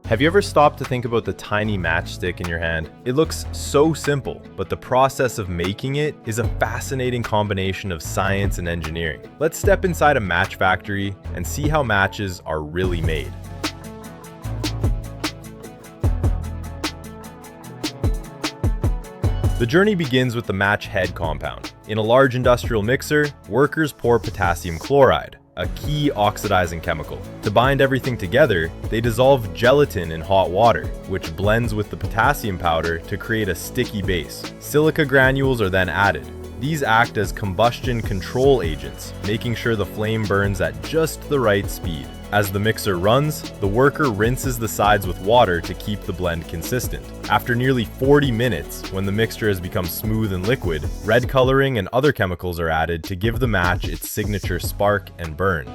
Have you ever stopped to think about the tiny matchstick in your hand? It looks so simple, but the process of making it is a fascinating combination of science and engineering. Let's step inside a match factory and see how matches are really made. The journey begins with the match head compound. In a large industrial mixer, workers pour potassium chloride, a key oxidizing chemical. To bind everything together, they dissolve gelatin in hot water, which blends with the potassium powder to create a sticky base. Silica granules are then added. These act as combustion control agents, making sure the flame burns at just the right speed. As the mixer runs, the worker rinses the sides with water to keep the blend consistent. After nearly 40 minutes, when the mixture has become smooth and liquid, red coloring and other chemicals are added to give the match its signature spark and burn.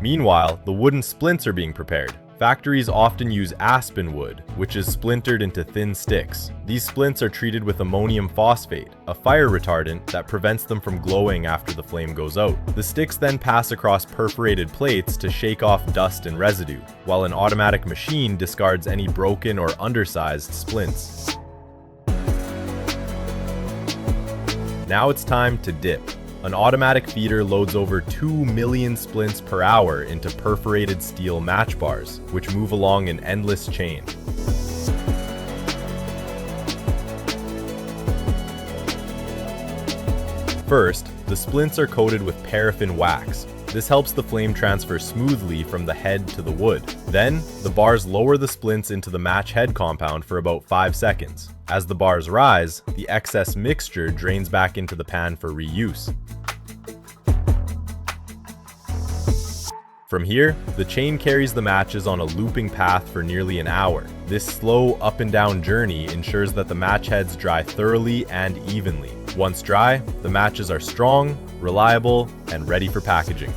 Meanwhile, the wooden splints are being prepared. Factories often use aspen wood, which is splintered into thin sticks. These splints are treated with ammonium phosphate, a fire retardant that prevents them from glowing after the flame goes out. The sticks then pass across perforated plates to shake off dust and residue, while an automatic machine discards any broken or undersized splints. Now it's time to dip. An automatic feeder loads over 2 million splints per hour into perforated steel match bars, which move along an endless chain. First, the splints are coated with paraffin wax. This helps the flame transfer smoothly from the head to the wood. Then, the bars lower the splints into the match head compound for about 5 seconds. As the bars rise, the excess mixture drains back into the pan for reuse. From here, the chain carries the matches on a looping path for nearly an hour. This slow up and down journey ensures that the match heads dry thoroughly and evenly. Once dry, the matches are strong, reliable, and ready for packaging.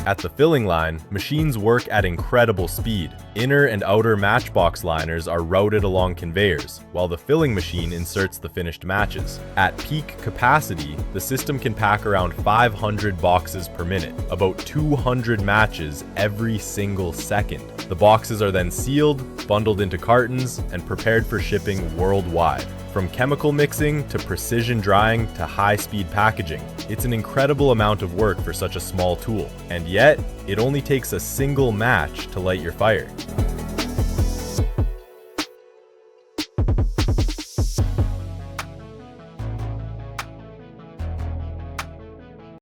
At the filling line, machines work at incredible speed. Inner and outer matchbox liners are routed along conveyors, while the filling machine inserts the finished matches. At peak capacity, the system can pack around 500 boxes per minute, about 200 matches every single second. The boxes are then sealed, bundled into cartons, and prepared for shipping worldwide. From chemical mixing to precision drying to high-speed packaging, it's an incredible amount of work for such a small tool. And yet, it only takes a single match to light your fire.